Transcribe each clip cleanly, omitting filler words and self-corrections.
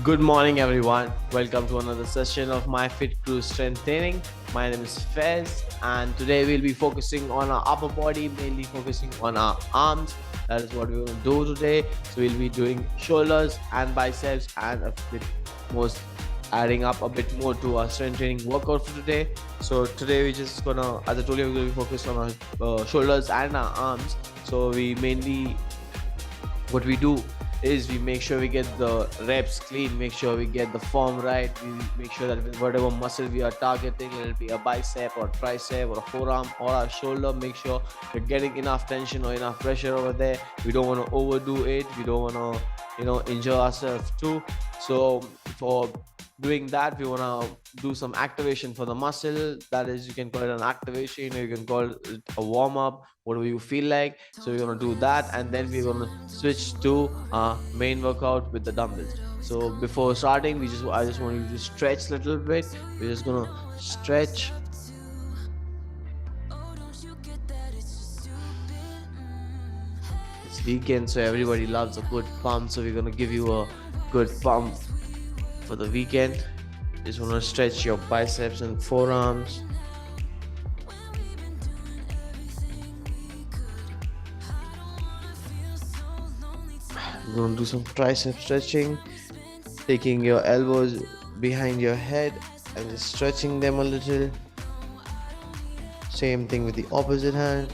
Good morning, everyone. Welcome to another session of My Fit Crew Strength Training. My name is Fez, and today we'll be focusing on our upper body, mainly focusing on our arms. That is what we're going to do today. So we'll be doing shoulders and biceps, and a bit most adding up a bit more to our strength training workout for today. So today we're just gonna, as I told you, we're going to be focused on our shoulders and our arms. So we mainly what we do is we make sure we get the reps clean, make sure we get the form right, we make sure that whatever muscle we are targeting, whether it be a bicep or tricep or a forearm or a shoulder, make sure we're getting enough tension or enough pressure over there. We don't want to overdo it, we don't want to injure ourselves too. So for doing that, we want to do some activation for the muscle. That is, you can call it an activation or you can call it a warm-up, whatever you feel like. So we're going to do that, and then we're going to switch to main workout with the dumbbells. So before starting, I just want you to stretch a little bit. We're just going to stretch. It's weekend, so everybody loves a good pump, so we're going to give you a good pump for the weekend. Just want to stretch your biceps and forearms. We're going to do some tricep stretching, taking your elbows behind your head and just stretching them a little. Same thing with the opposite hand.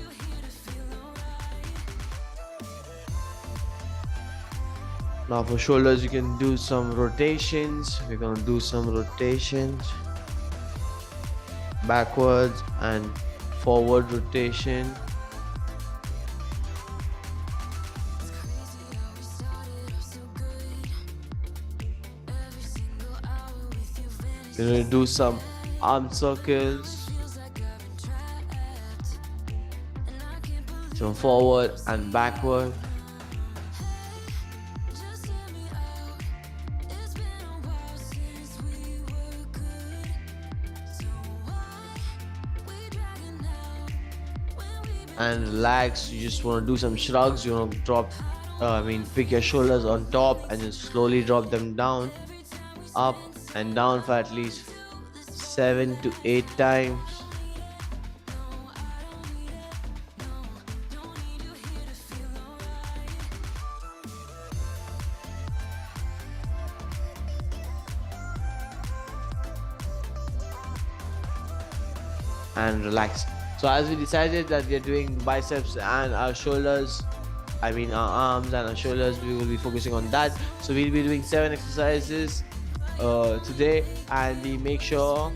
Now for shoulders, you can do some rotations. We're going to do some rotations. Backwards and forward rotation. We're going to do some arm circles. So forward and backward. And relax. You just want to do some shrugs. You want to pick your shoulders on top and just slowly drop them down, up and down for at least 7 to 8 times. And relax. So as we decided that we are doing biceps and our shoulders, our arms and our shoulders, we will be focusing on that. So we'll be doing 7 exercises today, and we make sure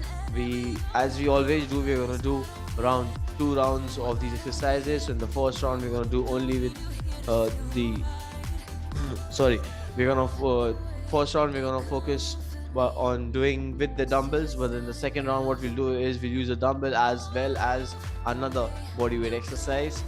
as we always do, we're going to do around 2 rounds of these exercises. So in the first round, we're going to do only with first round we're going to focus on doing with the dumbbells, but in the second round what we'll do is we'll use a dumbbell as well as another bodyweight exercise,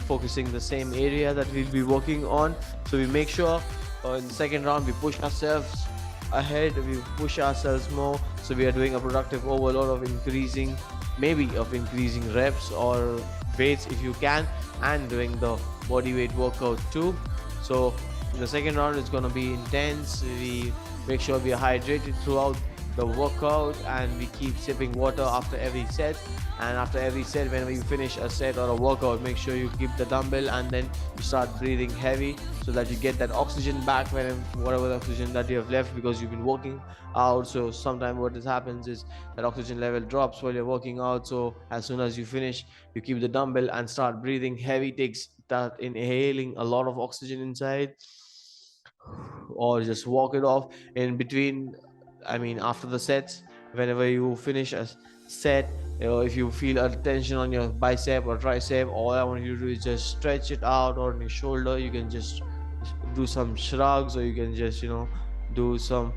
focusing the same area that we'll be working on. So we make sure in the second round we push ourselves ahead, we push ourselves more, so we are doing a productive overload of increasing reps or weights if you can, and doing the bodyweight workout too. So in the second round it's going to be intense. We make sure we are hydrated throughout the workout, and we keep sipping water after every set. And after every set, whenever you finish a set or a workout, make sure you keep the dumbbell and then you start breathing heavy so that you get that oxygen back, whatever the oxygen that you have left, because you've been working out. So sometimes what happens is that oxygen level drops while you're working out. So as soon as you finish, you keep the dumbbell and start breathing heavy, start inhaling a lot of oxygen inside, or just walk it off in between. After the sets, whenever you finish a set, if you feel a tension on your bicep or tricep, all I want you to do is just stretch it out. Or on your shoulder, you can just do some shrugs, or you can just do some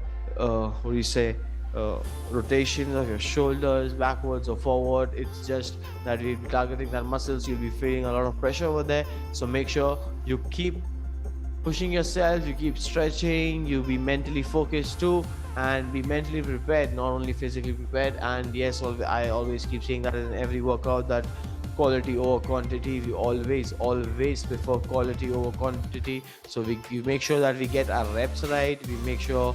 rotation of your shoulders backwards or forward. It's just that we'll be targeting that muscles. You'll be feeling a lot of pressure over there, so make sure you keep pushing yourself, you keep stretching, you be mentally focused too, and be mentally prepared, not only physically prepared. And yes, I always keep saying that in every workout, that quality over quantity. We always prefer quality over quantity. So we make sure that we get our reps right, we make sure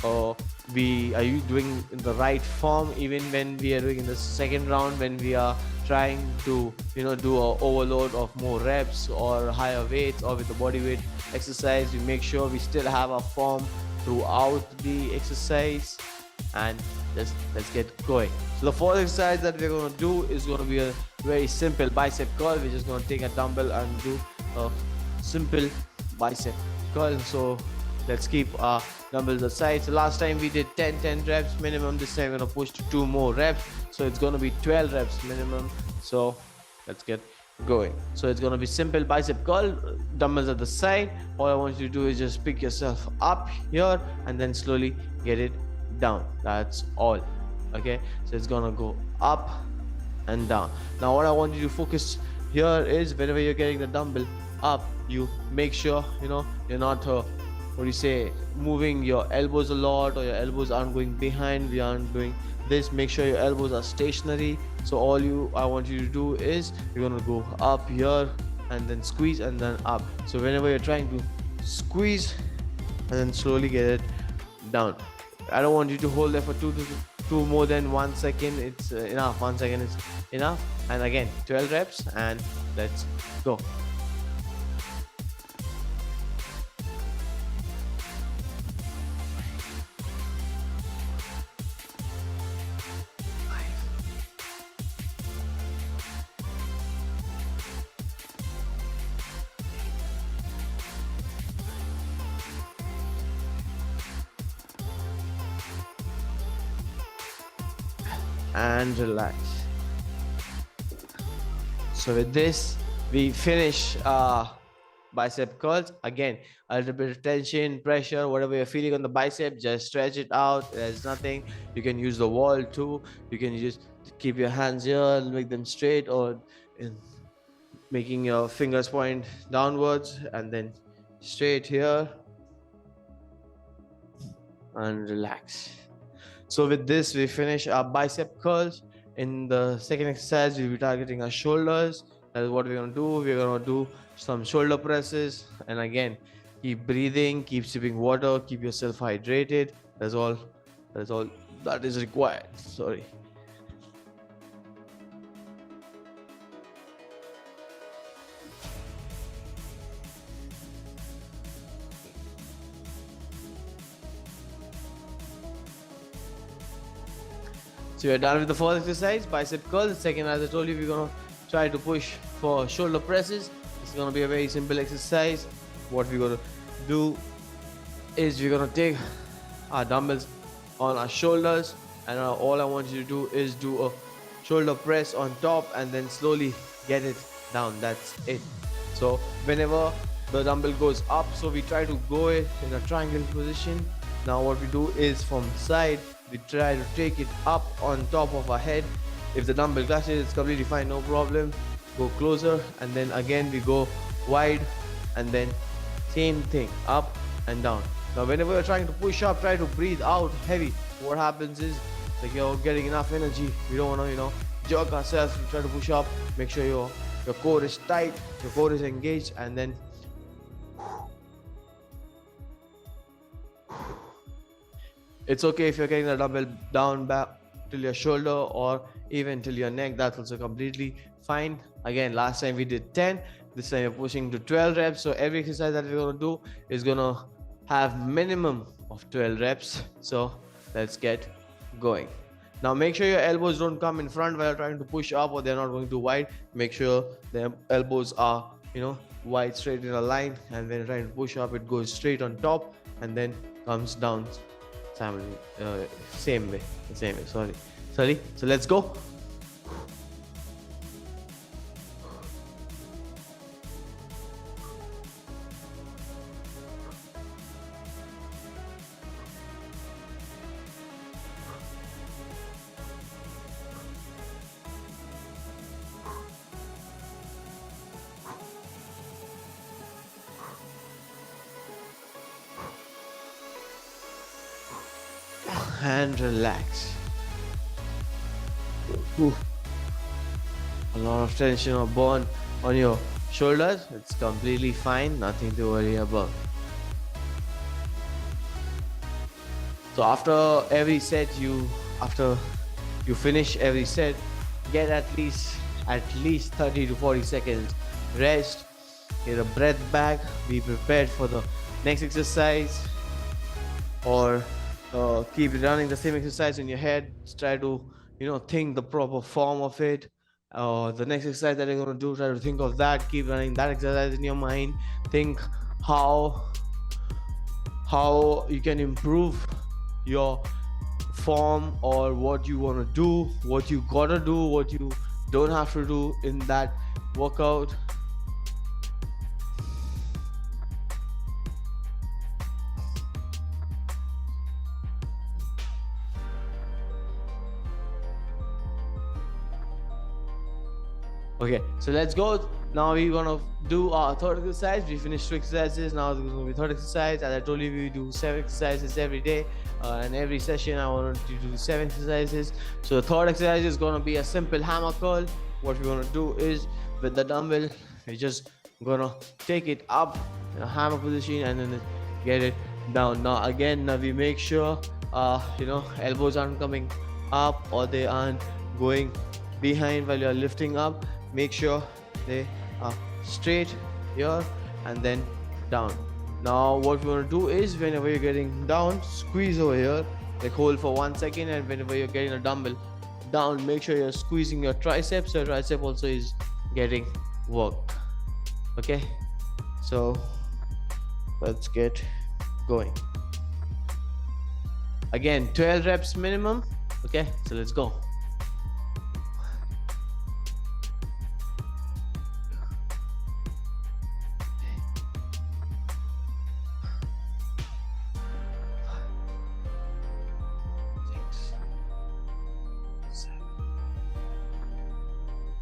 or we are you doing in the right form, even when we are doing in the second round, when we are trying to do a overload of more reps or higher weights, or with the body weight exercise, we make sure we still have a form throughout the exercise. And let's get going. So the fourth exercise that we're going to do is going to be a very simple bicep curl. We're just going to take a dumbbell and do a simple bicep curl. So let's keep our dumbbells aside. So last time we did 10 reps minimum. This time we're going to push to 2 more reps, so it's going to be 12 reps minimum. So let's get going. So it's going to be simple bicep curl, dumbbells at the side. All I want you to do is just pick yourself up here and then slowly get it down. That's all. Okay, so it's gonna go up and down. Now what I want you to focus here is, whenever you're getting the dumbbell up, you make sure you're not moving your elbows a lot, or your elbows aren't going behind. We aren't doing this. Make sure your elbows are stationary. So I want you to do is, you're gonna go up here and then squeeze and then up. So whenever you're trying to squeeze and then slowly get it down, I don't want you to hold there for two more than 1 second. It's enough. 1 second is enough. And again, 12 reps, and let's go. And relax. So with this, we finish bicep curls. Again, a little bit of tension, pressure, whatever you're feeling on the bicep, just stretch it out. There's nothing. You can use the wall too. You can just keep your hands here and make them straight, or making your fingers point downwards and then straight here, and relax. So with this, we finish our bicep curls. In the second exercise, we'll be targeting our shoulders. That is what we're going to do. We're going to do some shoulder presses. And again, keep breathing, keep sipping water, keep yourself hydrated. That's all that is required. Sorry. So we're done with the first exercise, bicep curl. The second, as I told you, we're going to try to push for shoulder presses. It's going to be a very simple exercise. What we're going to do is, we're going to take our dumbbells on our shoulders, and all I want you to do is do a shoulder press on top and then slowly get it down. That's it. So whenever the dumbbell goes up, so we try to go it in a triangle position. Now what we do is, from side, we try to take it up on top of our head. If the dumbbell clashes, it's completely fine, no problem. Go closer, and then again we go wide, and then same thing, up and down. Now whenever you're trying to push up, try to breathe out heavy. What happens is, like, you're getting enough energy. We don't want to jerk ourselves. We try to push up. Make sure your core is tight, your core is engaged, and then it's okay if you're getting the dumbbell down back till your shoulder, or even till your neck. That's also completely fine. Again, last time we did 10. This time we're pushing to 12 reps. So every exercise that we're going to do is going to have minimum of 12 reps. So let's get going. Now make sure your elbows don't come in front while you're trying to push up, or they're not going too wide. Make sure the elbows are wide, straight in a line, and when you're trying to push up, it goes straight on top and then comes down same way. Sorry. So let's go. And relax. Ooh. A lot of tension or burn on your shoulders. It's completely fine, nothing to worry about. So after every set, after you finish every set, get at least 30 to 40 seconds rest, get a breath back, be prepared for the next exercise, or keep running the same exercise in your head. Try to think the proper form of it. The next exercise that you're going to do, try to think of that. Keep running that exercise in your mind. Think how you can improve your form, or what you want to do, what you gotta do, what you don't have to do in that workout. Okay, so let's go. Now we're gonna do our third exercise. We finished 2 exercises. Now there's gonna be third exercise. As I told you, we do 7 exercises every day, and every session I want to do 7 exercises. So the third exercise is gonna be a simple hammer curl. What we're gonna do is, with the dumbbell, we're just gonna take it up in a hammer position and then get it down. Now again, we make sure elbows aren't coming up or they aren't going behind while you're lifting up. Make sure they are straight here and then down. Now what we want to do is, whenever you're getting down, squeeze over here, like hold for 1 second, and whenever you're getting a dumbbell down, make sure you're squeezing your triceps. Your tricep also is getting worked. Okay, so let's get going. Again, 12 reps minimum. Okay, so let's go.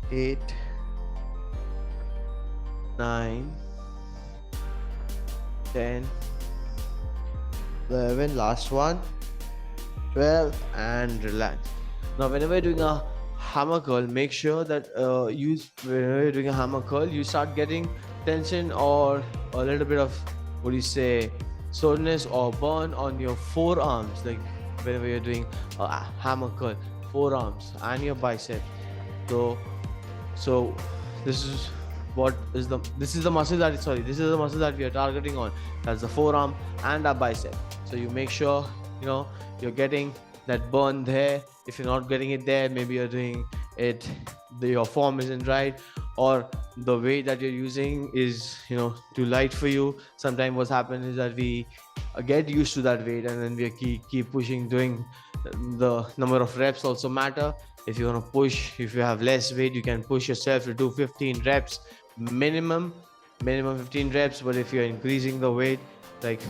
8, 9, 10, 11, last one, 12, and relax. Now whenever you're doing a hammer curl, make sure that whenever you're doing a hammer curl, you start getting tension or a little bit of soreness or burn on your forearms, like whenever you're doing a hammer curl, forearms and your biceps. So this is the muscle that we are targeting on. That's the forearm and our bicep. So you make sure you're getting that burn there. If you're not getting it there, maybe you're doing it, your form isn't right, or the weight that you're using is too light for you. Sometimes what's happened is that we get used to that weight and then we keep pushing. Doing the number of reps also matter. If you want to push, if you have less weight, you can push yourself to do 15 reps minimum 15 reps. But if you're increasing the weight, like,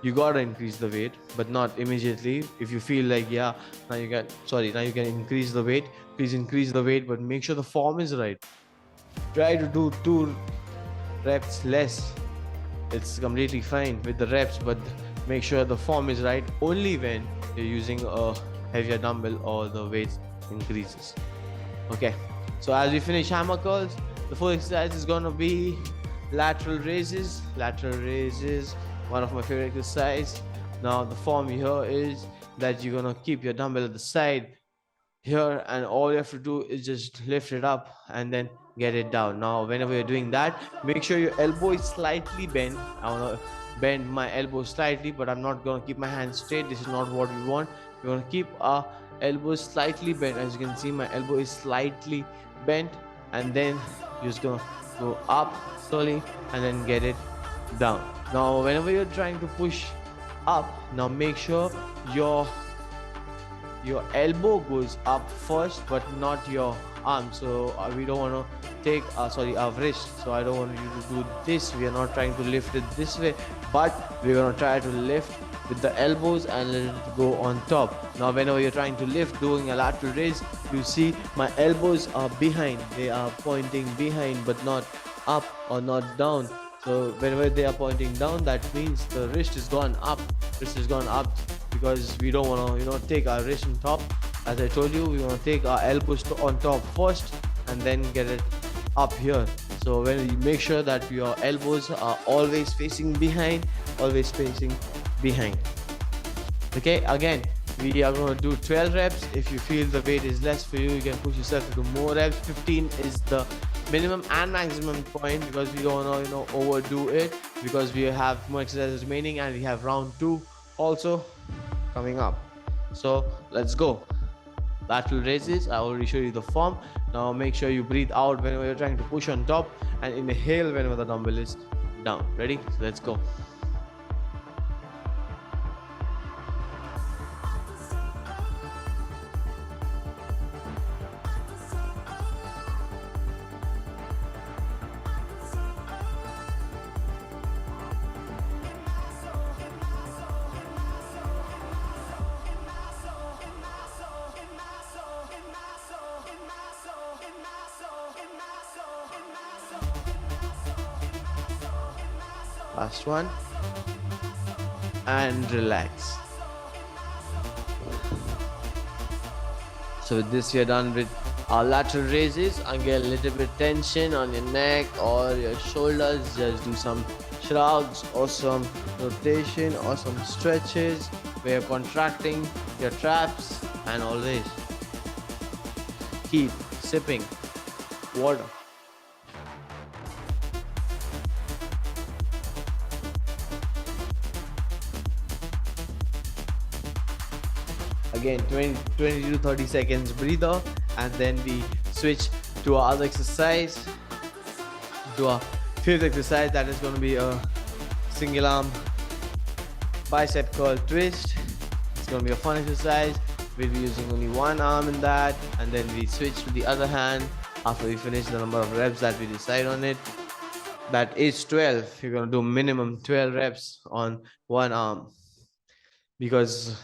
you gotta increase the weight, but not immediately. If you feel like now you can increase the weight, please increase the weight, but make sure the form is right. Try to do 2 reps less. It's completely fine with the reps, but make sure the form is right only when you're using a heavier dumbbell or the weight increases. Okay, so as we finish hammer curls, the fourth exercise is going to be lateral raises. One of my favorite exercise. Now the form here is that you're going to keep your dumbbell at the side here, and all you have to do is just lift it up and then get it down. Now whenever you're doing that, make sure your elbow is slightly bent. I want to bend my elbow slightly, but I'm not going to keep my hands straight. This is not what we want. We're going to keep our elbow slightly bent. As you can see, my elbow is slightly bent, and then you're just going to go up slowly and then get it down. Now whenever you're trying to push up, now make sure your elbow goes up first, but not your arm. So we don't want to take our wrist. So I don't want you to do this. We are not trying to lift it this way, but we're going to try to lift with the elbows and let it go on top. Now whenever you're trying to lift, doing a lateral raise, you see my elbows are behind. They are pointing behind, but not up or not down. So whenever they are pointing down, that means the wrist is gone up. Because we don't want to take our wrist on top. As I told you, we want to take our elbows on top first and then get it up here. So when you make sure that your elbows are always facing behind. Okay, again, we are going to do 12 reps. If you feel the weight is less for you, you can push yourself to do more reps. 15 is the minimum and maximum point, because we don't want to overdo it, because we have more exercises remaining and we have round 2 also coming up. So let's go. Lateral raises, I already showed you the form. Now make sure you breathe out whenever you're trying to push on top, and inhale whenever the dumbbell is down. Ready? So let's go. Last one, and relax. So with this, you're done with our lateral raises. And get a little bit tension on your neck or your shoulders. Just do some shrugs or some rotation or some stretches where you're contracting your traps, and always keep sipping water. Again, 20 to 30 seconds breather, and then we switch to our other exercise, to our fifth exercise. That is going to be a single arm bicep curl twist. It's going to be a fun exercise. We'll be using only one arm in that, and then we switch to the other hand after we finish the number of reps that we decide on it. That is 12. You're going to do minimum 12 reps on one arm, because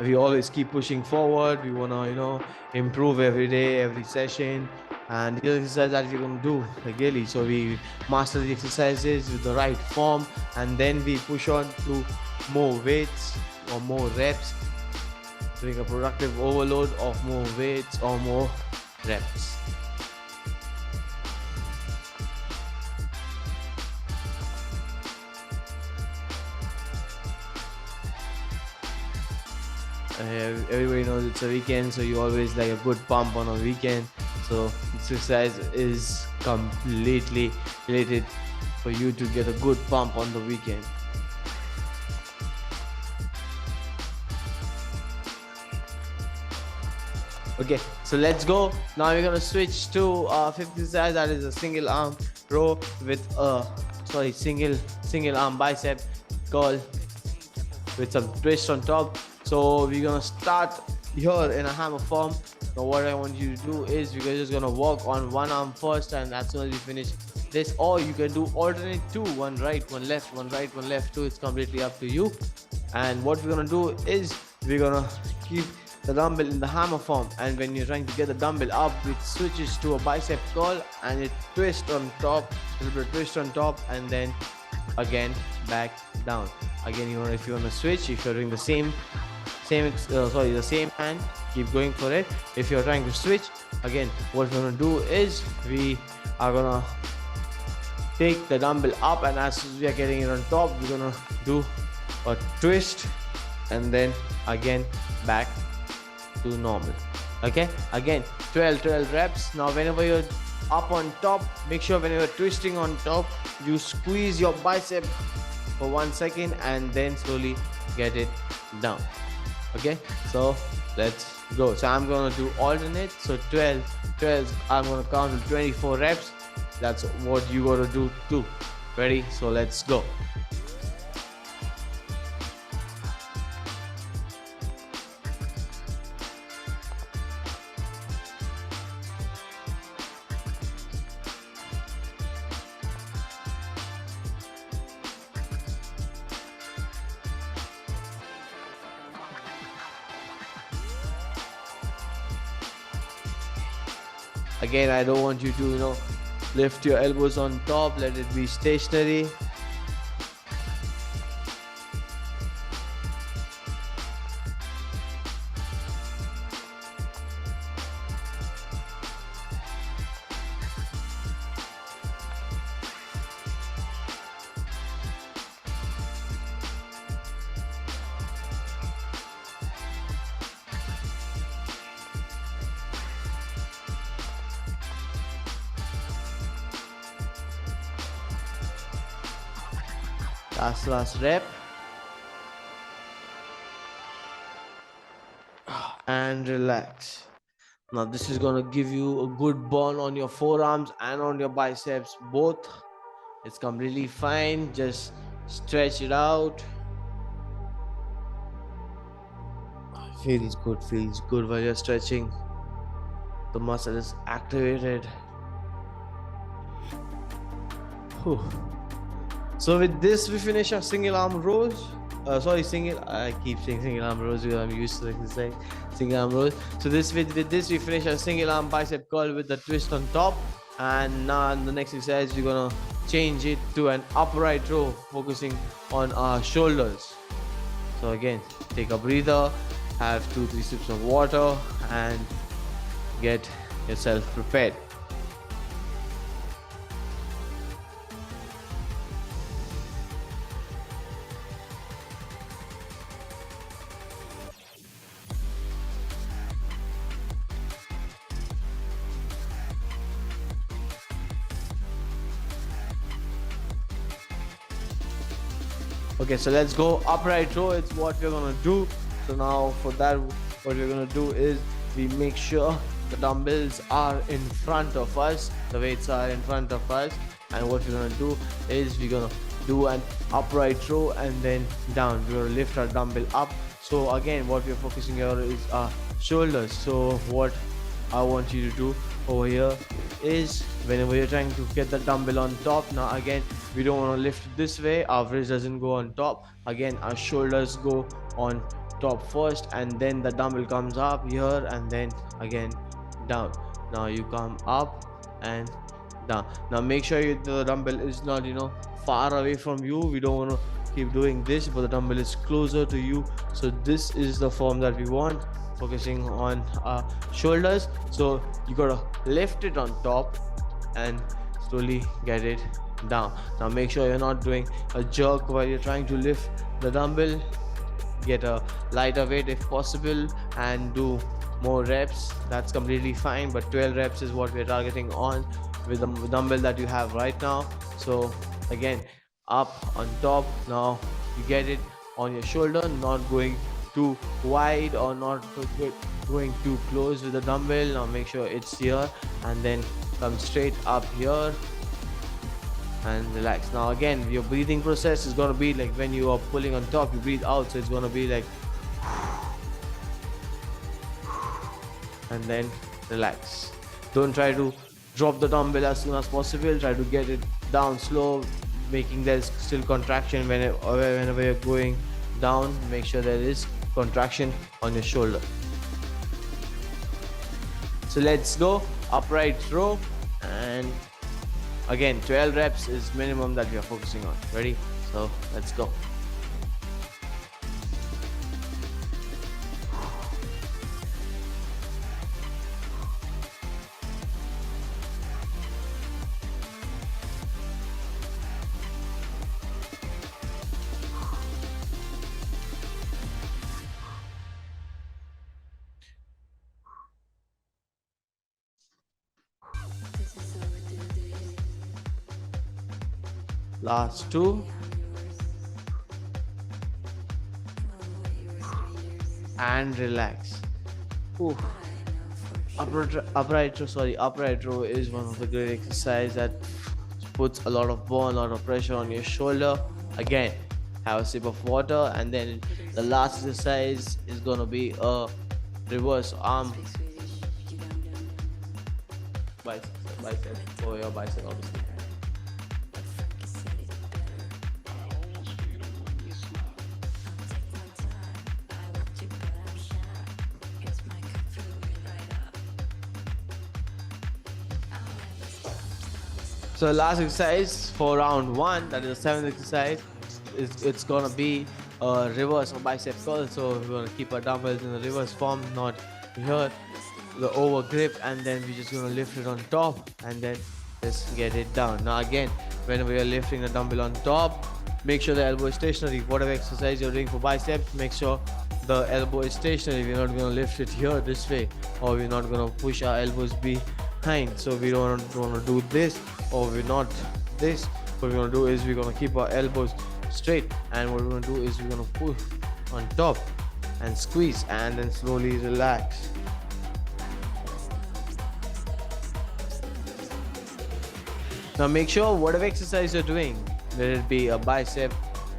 we always keep pushing forward. We want to improve every day, every session, and the exercise that we're going to do regularly. So we master the exercises with the right form, and then we push on to more weights or more reps, doing a productive overload of more weights or more reps. Everybody knows it's a weekend, so you always like a good pump on a weekend. So this exercise is completely related for you to get a good pump on the weekend. Okay, so let's go. Now we're gonna switch to fifth exercise. That is a single arm row with single arm bicep curl with some twist on top. So we're gonna start here in a hammer form. Now what I want you to do is we're just gonna work on one arm first, and as soon as we finish this, or you can do alternate two, one right, one left, one right, one left, two. It's completely up to you. And what we're gonna do is we're gonna keep the dumbbell in the hammer form, and when you're trying to get the dumbbell up, it switches to a bicep curl and it twists on top, a little bit twist on top, and then again back down. Again, if you want to switch, if you're doing the same hand, keep going for it. If you're trying to switch, again, what we're gonna do is we are gonna take the dumbbell up, and as we are getting it on top, we're gonna do a twist and then again back to normal. Okay, again 12 reps. Now whenever you're up on top, make sure when you're twisting on top, you squeeze your bicep for 1 second and then slowly get it down. Okay, so let's go. So I'm gonna do alternate. So 12, I'm gonna count to 24 reps. That's what you gotta do too. Ready? So let's go. Again, I don't want you to, lift your elbows on top. Let it be stationary. Last rep. And relax. Now this is gonna give you a good burn on your forearms and on your biceps both. It's completely fine. Just stretch it out. Feels good while you're stretching. The muscle is activated. Whew. So with this we finish our single arm rows. I keep saying single arm rows because I'm used to the exercise. Single arm rows. So with this we finish our single arm bicep curl with the twist on top. And now in the next exercise we're gonna change it to an upright row, focusing on our shoulders. So again, take a breather, have 2-3 sips of water, and get yourself prepared. Okay, so let's go upright row. It's what we're gonna do. So now for that, what we're gonna do is we make sure the dumbbells are in front of us, the weights are in front of us, and what we're gonna do is we're gonna do an upright row and then down. We're gonna lift our dumbbell up. So again, what we're focusing here is our shoulders. So what I want you to do over here is whenever you're trying to get the dumbbell on top, now again we don't want to lift this way, our wrist doesn't go on top, again our shoulders go on top first, and then the dumbbell comes up here and then again down. Now you come up and down. Now make sure the dumbbell is not far away from you. We don't want to keep doing this, but the dumbbell is closer to you. So this is the form that we want, focusing on our shoulders. So you gotta lift it on top and slowly get it down. Now make sure you're not doing a jerk while you're trying to lift the dumbbell. Get a lighter weight if possible and do more reps. That's completely fine, but 12 reps is what we're targeting on with the dumbbell that you have right now. So again, up on top. Now you get it on your shoulder, not going too wide or not going too close with the dumbbell. Now make sure it's here and then come straight up here and relax. Now again, your breathing process is going to be like when you are pulling on top, you breathe out, so it's going to be like and then relax. Don't try to drop the dumbbell as soon as possible. Try to get it down slow, making there still contraction whenever you're going down. Make sure there is contraction on your shoulder. So let's go upright row, and again 12 reps is minimum that we are focusing on. Ready? So let's go. Last two. And relax. Ooh. Upright row is one of the great exercise that puts a lot of burn, a lot of pressure on your shoulder. Again, have a sip of water, and then the last exercise is gonna be a reverse arm bicep for your bicep, obviously. So last exercise for round 1, that is the 7th exercise, it's gonna be a reverse or bicep curl. So we're gonna keep our dumbbells in the reverse form, not here, the over grip, and then we're just gonna lift it on top and then just get it down. Now again, whenever you're lifting the dumbbell on top, make sure the elbow is stationary. Whatever exercise you're doing for biceps, make sure the elbow is stationary. We're not gonna lift it here this way, or we're not gonna push our elbows behind. So we don't want to do this, or we're not this. What we're gonna do is we're gonna keep our elbows straight. And what we're going to do is we're going to push on top and squeeze and then slowly relax. Now make sure whatever exercise you're doing, whether it be a bicep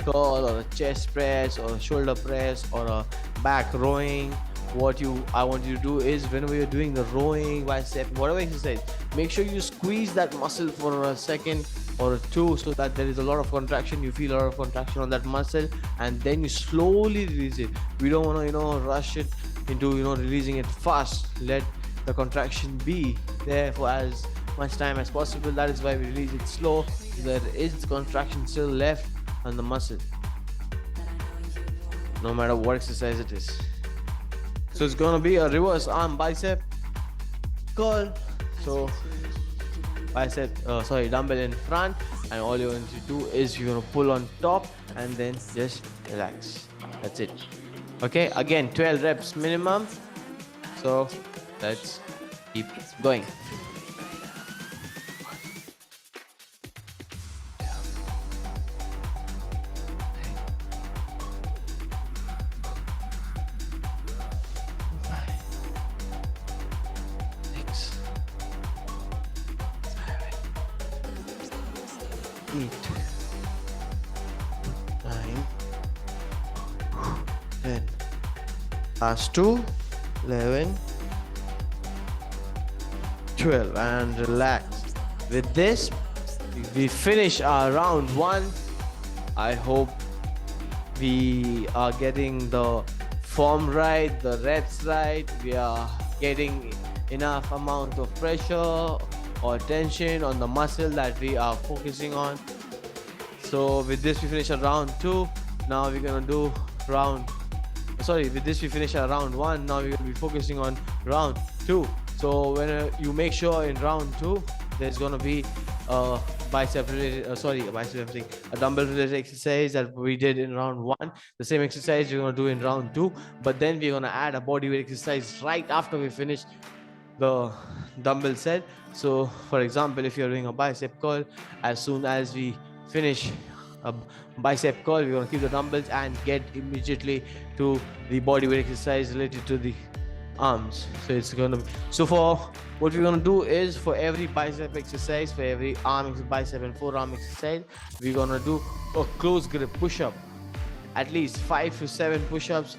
curl or a chest press or a shoulder press or a back rowing, I want you to do is whenever you're doing the rowing, bicep, whatever exercise, make sure you squeeze that muscle for a second or two so that there is a lot of contraction. You feel a lot of contraction on that muscle, and then you slowly release it. We don't want to rush it into releasing it fast. Let the contraction be there for as much time as possible. That is why we release it slow. There is contraction still left on the muscle, no matter what exercise it is. So it's gonna be a reverse arm bicep curl. So dumbbell in front, and all you're going to do is you're gonna pull on top and then just relax. That's it. Okay, again 12 reps minimum. So let's keep going. Eight, 9, 10. Last 2, 11, 12, and relax. With this, we finish our round 1. I hope we are getting the form right, the reps right. We are getting enough amount of pressure or tension on the muscle that we are focusing on. So with this we finish our round 2. Now we're gonna do with this we finish our round 1. Now we're gonna be focusing on round 2. So when you make sure in round 2 there's gonna be a dumbbell related exercise that we did in round 1. The same exercise we're gonna do in round 2, but then we're gonna add a body weight exercise right after we finish the dumbbell set. So for example, if you're doing a bicep curl, as soon as we finish a bicep curl, we're going to keep the dumbbells and get immediately to the body weight exercise related to the arms. So it's going to for what we're going to do is for every bicep exercise, for every arm bicep and forearm exercise, we're going to do a close grip push-up, at least 5 to 7 push-ups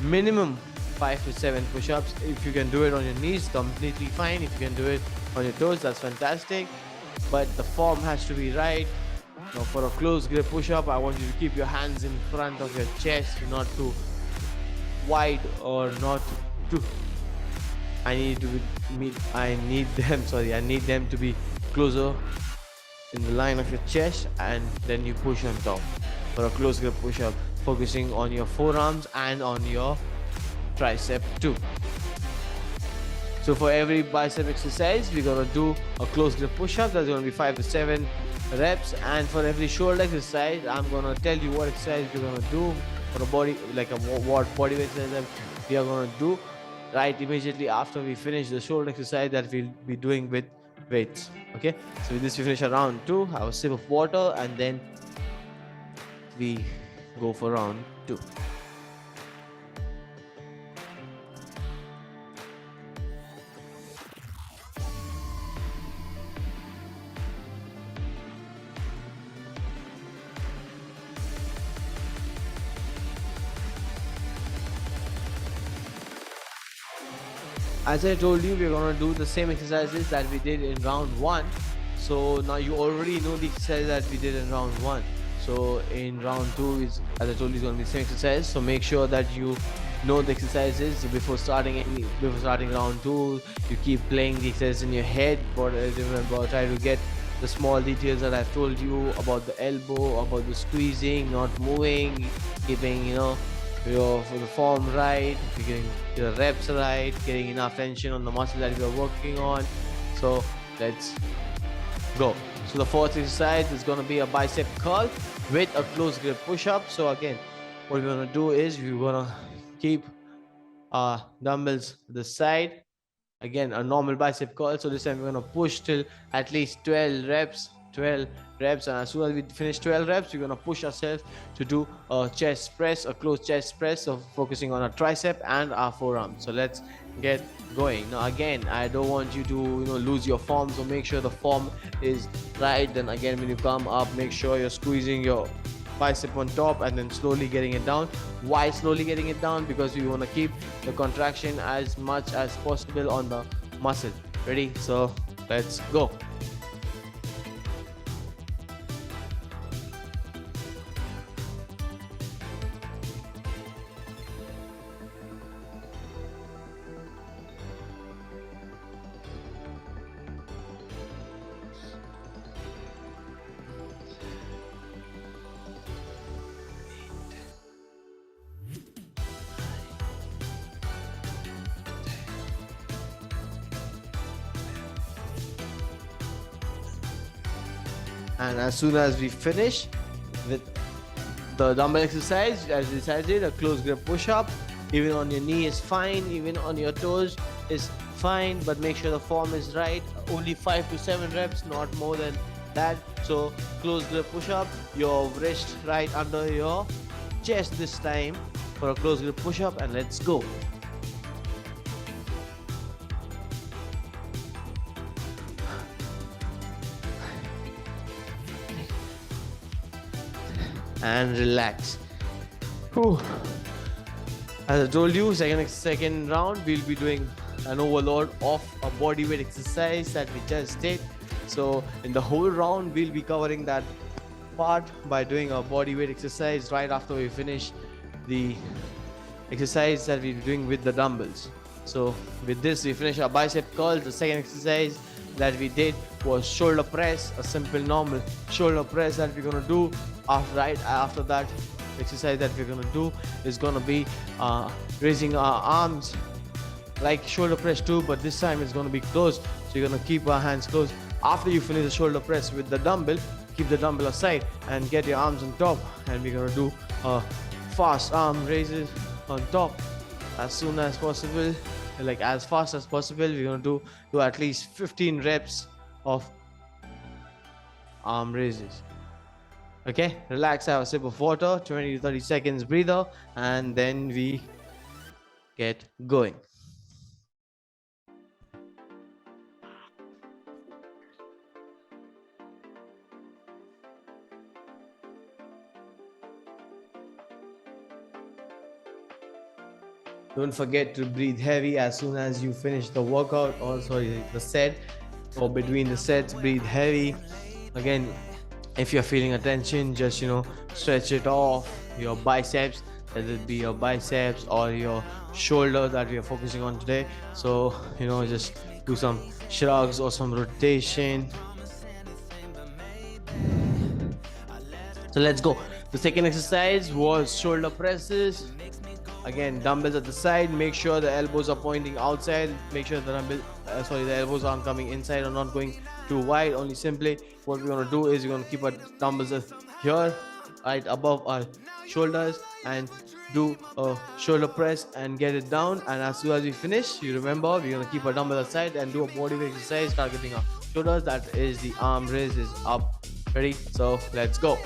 minimum. 5 to 7 push-ups. If you can do it on your knees, completely fine. If you can do it on your toes, that's fantastic, but the form has to be right. Now for a close grip push-up, I want you to keep your hands in front of your chest, not too wide or not too I need them to be closer in the line of your chest, and then you push on top for a close grip push-up, focusing on your forearms and on your tricep too. So for every bicep exercise, we're gonna do a close grip push-up. That's gonna be 5 to 7 reps. And for every shoulder exercise, I'm gonna tell you what exercise we're gonna do for a body, what body weight exercise we are gonna do right immediately after we finish the shoulder exercise that we'll be doing with weights. Okay, so with this we finish round 2, have a sip of water, and then we go for round 2. As I told you, we're going to do the same exercises that we did in round 1. So now you already know the exercise that we did in round 1. So in round 2 is, as I told you, is going to be the same exercise. So make sure that you know the exercises before starting round 2. You keep playing the exercise in your head, but remember, try to get the small details that I've told you about the elbow, about the squeezing, not moving, keeping for the form right, getting the reps right, getting enough tension on the muscle that we are working on. So let's go. So the fourth exercise is going to be a bicep curl with a close grip push-up. So again, what we're going to do is we're going to keep our dumbbells to the side. Again, a normal bicep curl. So this time we're going to push till at least 12 reps 12 reps, and as soon as we finish 12 reps, we're going to push ourselves to do a chest press, a closed chest press, so focusing on our tricep and our forearm. So let's get going. Now again, I don't want you to lose your form, so make sure the form is right. Then again, when you come up, make sure you're squeezing your bicep on top and then slowly getting it down. Why slowly getting it down? Because we want to keep the contraction as much as possible on the muscle. Ready? So let's go. And as soon as we finish with the dumbbell exercise, as we decided, a close grip push-up, even on your knee is fine, even on your toes is fine, but make sure the form is right. Only 5 to 7 reps, not more than that. So close grip push-up, your wrist right under your chest this time for a close grip push-up, and let's go. And relax. Whew. As I told you, second round we'll be doing an overload of a body weight exercise that we just did. So in the whole round we'll be covering that part by doing a body weight exercise right after we finish the exercise that we're doing with the dumbbells. So with this we finish our bicep curls. The second exercise that we did was shoulder press, a simple normal shoulder press that we're gonna do. Right after that exercise that we're gonna do is gonna be raising our arms like shoulder press too, but this time it's gonna be closed. So you're gonna keep our hands closed. After you finish the shoulder press with the dumbbell, keep the dumbbell aside and get your arms on top, and we're gonna do fast arm raises on top as soon as possible, like as fast as possible. We're gonna do at least 15 reps of arm raises. Okay, relax, have a sip of water, 20 to 30 seconds breather, and then we get going. Don't forget to breathe heavy as soon as you finish the workout, or sorry, the set, or between the sets, breathe heavy. Again, if you're feeling a tension, just stretch it off your biceps, whether it be your biceps or your shoulder that we are focusing on today. So just do some shrugs or some rotation. So let's go. The second exercise was shoulder presses. Again, dumbbells at the side. Make sure the elbows are pointing outside. Make sure the elbows aren't coming inside or not going too wide. Only simply what we're gonna do is we're gonna keep our dumbbells here, right above our shoulders, and do a shoulder press and get it down. And as soon as we finish, you remember we're gonna keep our dumbbell aside and do a body weight exercise targeting our shoulders. That is the arm raises up. Ready? So let's go.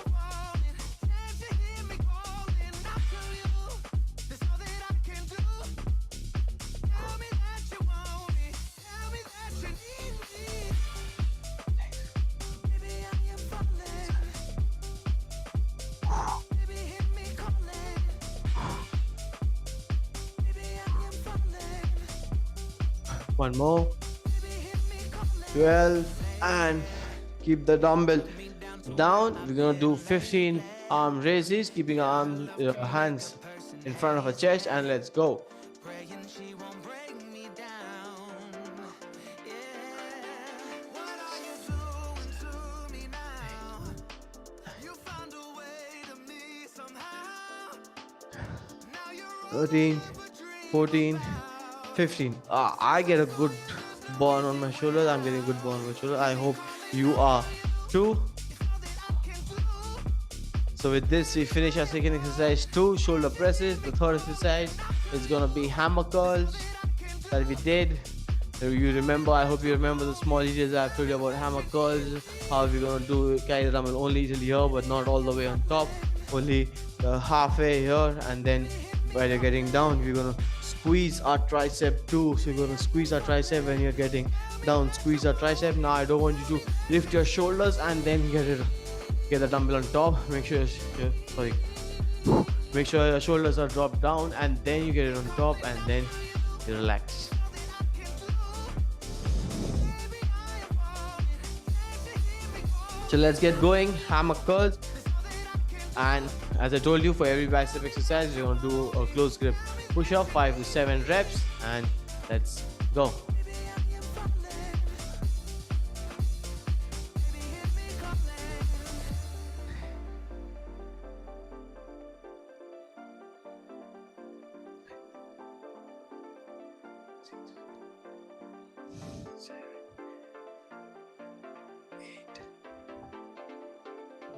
One more. 12, and keep the dumbbell down. We're gonna do 15 arm raises, keeping our hands in front of our chest, and let's go. "13, 14, 15. I get a good burn on my shoulders. I'm getting a good burn on my shoulder. I hope you are too. So with this, we finish our second exercise, 2 shoulder presses. The third exercise is gonna be hammer curls that we did You remember, I hope you remember the small details I've told you about hammer curls, how we're gonna do carry the dumbbell only till here, but not all the way on top, only halfway here, and then while you're getting down, we're gonna squeeze our tricep too. So you're gonna squeeze our tricep when you're getting down, squeeze our tricep. Now I don't want you to lift your shoulders and then get the dumbbell on top. Make sure make sure your shoulders are dropped down, and then you get it on top, and then you relax. So let's get going. Hammer curls, and as I told you, for every bicep exercise you're going to do a close grip push-up, 5 to 7 reps, and let's go.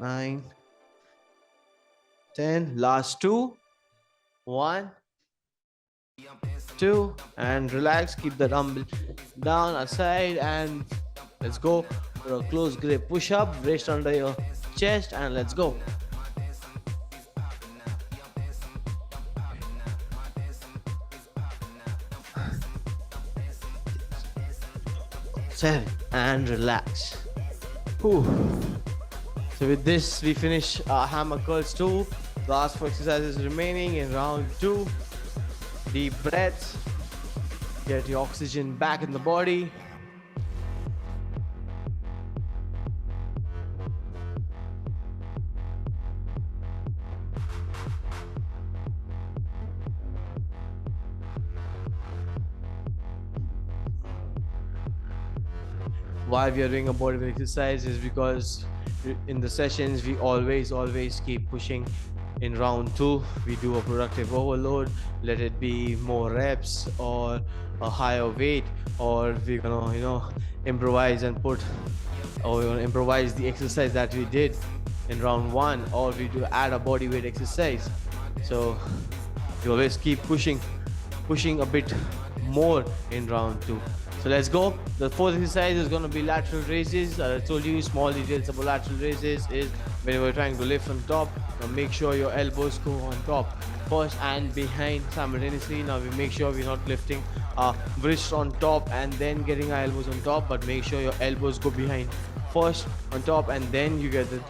Nine, 10, last 2, 1, 2, and relax. Keep the dumbbell down aside, and let's go for a close grip push up. Wrist under your chest, and let's go. 7, and relax. Whew. So with this, we finish our hammer curls 2. The last 4 exercises remaining in round 2. Deep breaths. Get your oxygen back in the body. Why we are doing a bodyweight exercise is because in the sessions we always keep pushing. In round 2 we do a productive overload, let it be more reps or a higher weight, or we're gonna improvise and we're gonna improvise the exercise that we did in round 1, or we do add a bodyweight exercise. So we always keep pushing a bit more in round 2. So let's go. The 4th exercise is going to be lateral raises. I told you small details about lateral raises is when we're trying to lift on top. Now make sure your elbows go on top first and behind simultaneously. Now we make sure we're not lifting our wrists on top and then getting our elbows on top, but make sure your elbows go behind first on top and then you get it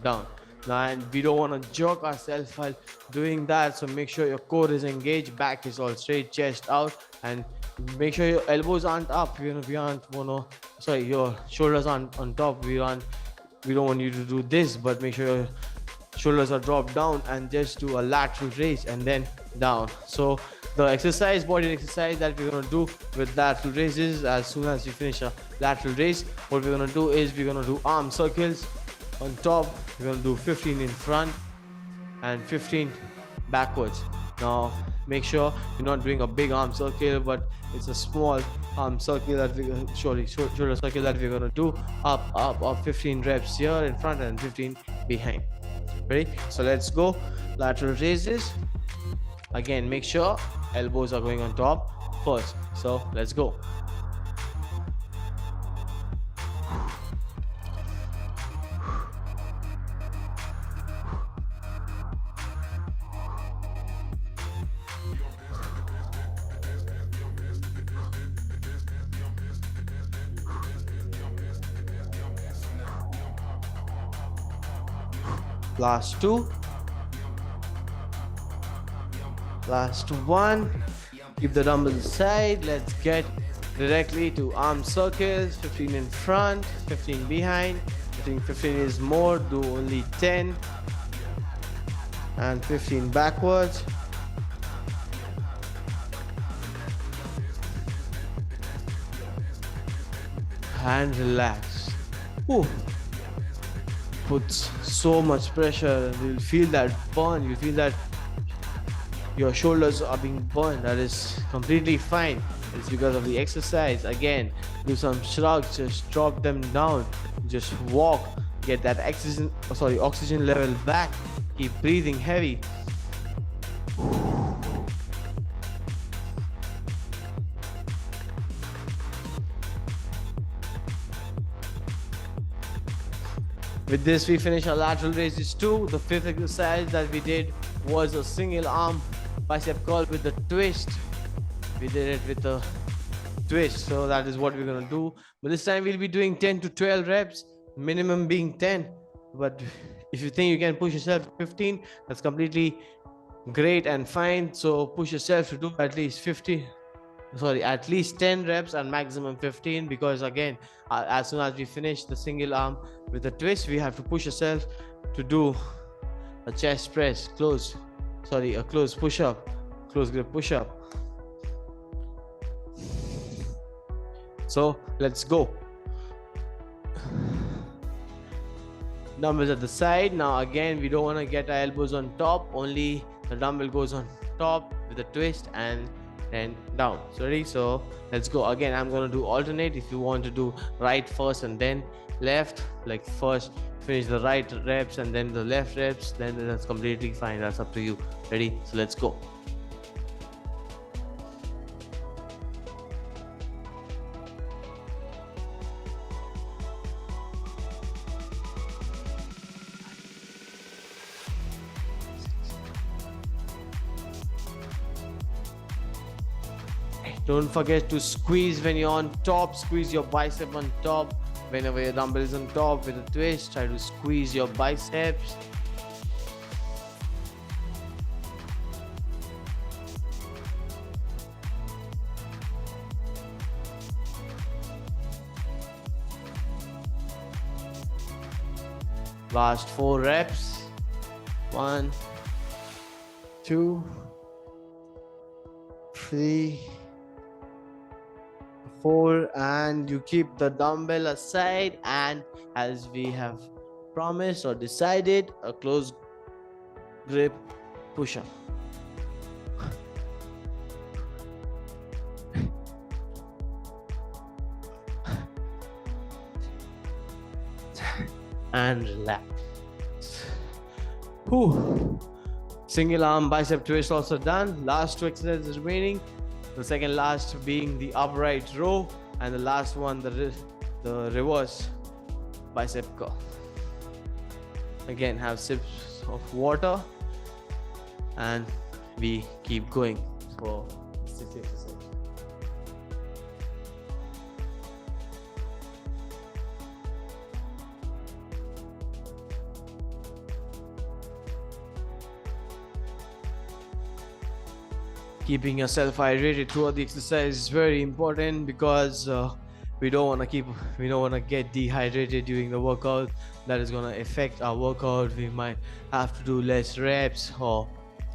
down. Now, and we don't want to jerk ourselves while doing that, so make sure your core is engaged, back is all straight, chest out, and make sure your elbows aren't up. Your shoulders aren't on top. We don't want you to do this, but make sure your shoulders are dropped down and just do a lateral raise and then down. So the body exercise that we're going to do with lateral raises, as soon as you finish a lateral raise, what we're going to do is we're going to do arm circles on top. We're going to do 15 in front and 15 backwards. Now make sure you're not doing a big arm circle, but it's a small arm circle that shoulder circle that we're going to do up 15 reps here in front and 15 behind. Ready? So let's go. Lateral raises. Again, make sure elbows are going on top first. So let's go. Last 2. Last 1. Keep the dumbbells aside. Let's get directly to arm circles. 15 in front, 15 behind. I think 15 is more. Do only 10 and 15 backwards. And relax. Ooh. Puts so much pressure. You'll feel that burn. You'll feel that your shoulders are being burned. That is completely fine. It's because of the exercise. Again, do some shrugs. Just drop them down. Just walk. Get that oxygen level back. Keep breathing heavy. With this, we finish our lateral raises 2. The fifth exercise that we did was a single arm bicep curl with a twist. We did it with a twist, so that is what we're gonna do. But this time we'll be doing 10 to 12 reps, minimum being 10. But if you think you can push yourself to 15, that's completely great and fine. So push yourself to do at least 10 reps and maximum 15, because again, as soon as we finish the single arm with a twist, we have to push ourselves to do a chest press, a close push-up, close grip push-up. So let's go. Dumbbells at the side. Now again, we don't want to get our elbows on top, only the dumbbell goes on top with a twist and then down. So ready? So let's go. Again, I'm going to do alternate. If you want to do right first and then left, like first finish the right reps and then the left reps, then that's completely fine. That's up to you. Ready? So let's go. Don't forget to squeeze when you're on top. Squeeze your bicep on top. Whenever your dumbbell is on top with a twist, try to squeeze your biceps. Last 4 reps. 1, 2, 3, 4, and you keep the dumbbell aside, and as we have promised or decided, a close grip push-up. And relax. Whew. Single arm bicep twist also done. Last 2 exercises remaining. The second last being the upright row, and the last one the reverse bicep curl. Again, have sips of water and we keep going for 6 exercises. Keeping yourself hydrated throughout the exercise is very important, because we don't want to get dehydrated during the workout. That is going to affect our workout. We might have to do less reps or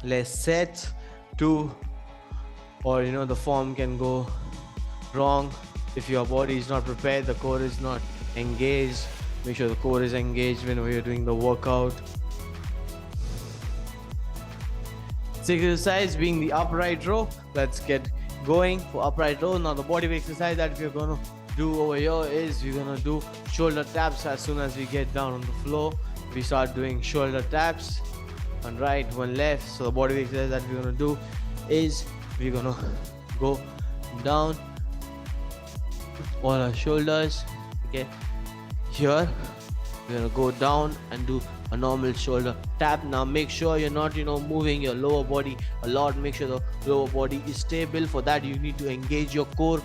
less sets too, or the form can go wrong if your body is not prepared, the core is not engaged. Make sure the core is engaged whenever you're doing the workout. Exercise being the upright row. Let's get going for upright row. Now the body weight exercise that we're going to do over here is we're going to do shoulder taps. As soon as we get down on the floor, we start doing shoulder taps, one right, one left. So the body weight exercise that we're going to do is we're going to go down all our shoulders. Okay, here we're going to go down and do a normal shoulder tap. Now make sure you're not moving your lower body a lot. Make sure the lower body is stable. For that, you need to engage your core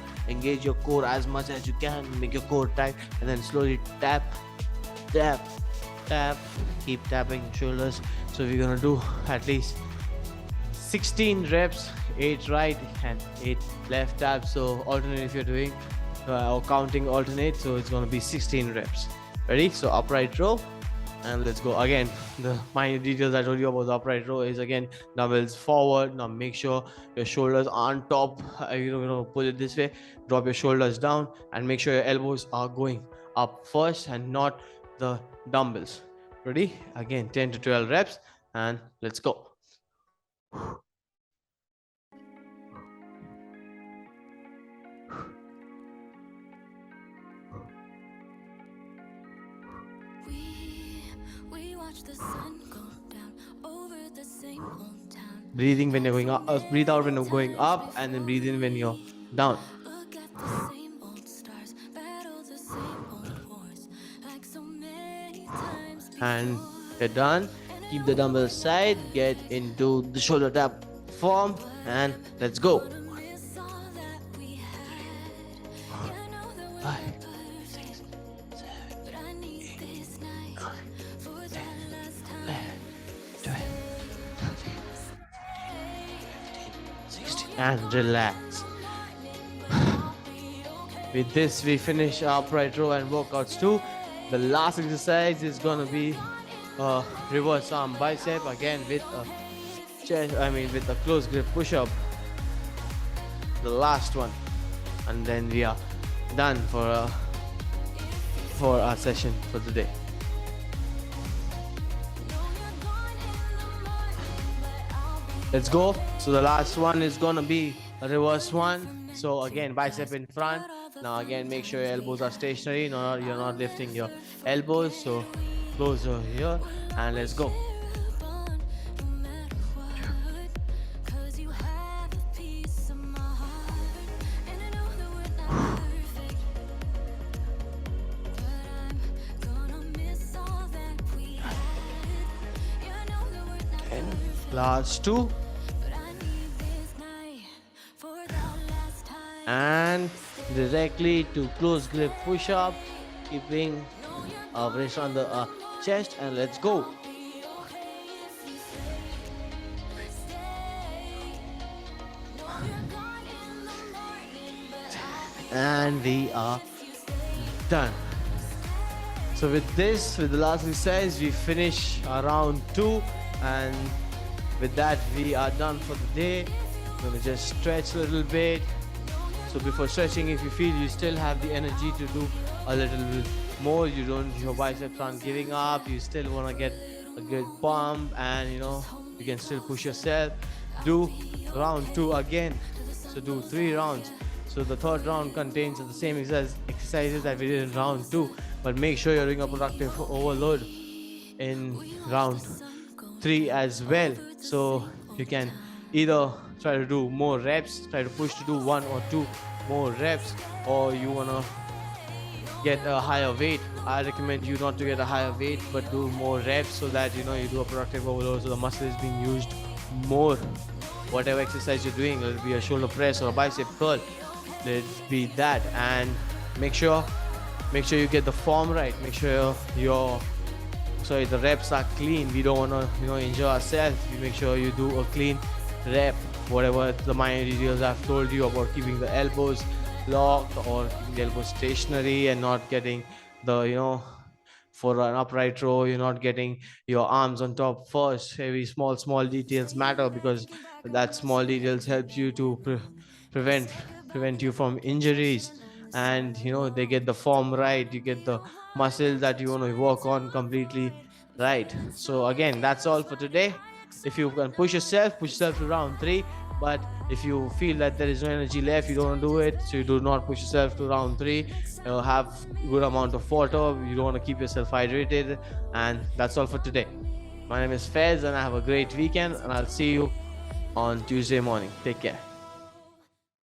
as much as you can. Make your core tight, and then slowly tap, keep tapping shoulders. So we're gonna do at least 16 reps, 8 right and 8 left taps. So alternate if you're doing or counting alternate, so it's gonna be 16 reps. Ready? So upright row. And let's go. Again, the minor details I told you about the upright row is, again, dumbbells forward. Now make sure your shoulders are on top. Pull it this way, drop your shoulders down, and make sure your elbows are going up first and not the dumbbells. Ready? Again, 10 to 12 reps, and let's go. The sun go down over the same hometown. Breathing when you're going up, breathe out when you're going up, and then breathe in when you're down. Look at the same old stars, battle the same old wars, like so many times and you're done. Keep the dumbbell side, get into the shoulder tap form, and let's go. 5, 6, 7, 8, 9, 10, 11, 12, 13, 14, 15, 16, and relax. With this, we finish our upright row and workouts too. The last exercise is gonna be reverse arm bicep, again with a with a close grip push-up. The last one, and then we are done for our session for today. Let's go. So the last one is gonna be a reverse one. So again, bicep in front. Now again, make sure your elbows are stationary. No, you're not lifting your elbows. So closer here, and let's go. Last two, and directly to close grip push up, keeping wrist on the chest, and let's go. And we are done. So with the last exercise, we finish our round 2, and with that, we are done for the day. I'm gonna just stretch a little bit. So before stretching, if you feel you still have the energy to do a little bit more, your biceps aren't giving up, you still wanna get a good pump, and you can still push yourself, do round 2 again. So do 3 rounds. So the third round contains the same exercises that we did in round 2, but make sure you're doing a productive overload in round 3 as well. So you can either try to do more reps, try to push to do 1 or 2 more reps, or you wanna get a higher weight. I recommend you not to get a higher weight, but do more reps so that you do a productive overload, so the muscle is being used more. Whatever exercise you're doing, it'll be a shoulder press or a bicep curl, let it be that. And make sure you get the form right. Make sure the reps are clean. We don't want to injure ourselves. We make sure you do a clean rep, whatever the minor details I've told you about keeping the elbows locked or keeping the elbows stationary and not getting the for an upright row, you're not getting your arms on top first. Very small details matter, because that small details helps you to prevent you from injuries. And they get the form right, you get the muscle that you want to work on completely right. So again, that's all for today. If you can push yourself to round 3, but if you feel that there is no energy left, you don't want to do it, so you do not push yourself to round 3. Have good amount of water, you don't want to keep yourself hydrated. And that's all for today. My name is Fez, and I have a great weekend, and I'll see you on Tuesday morning. Take care.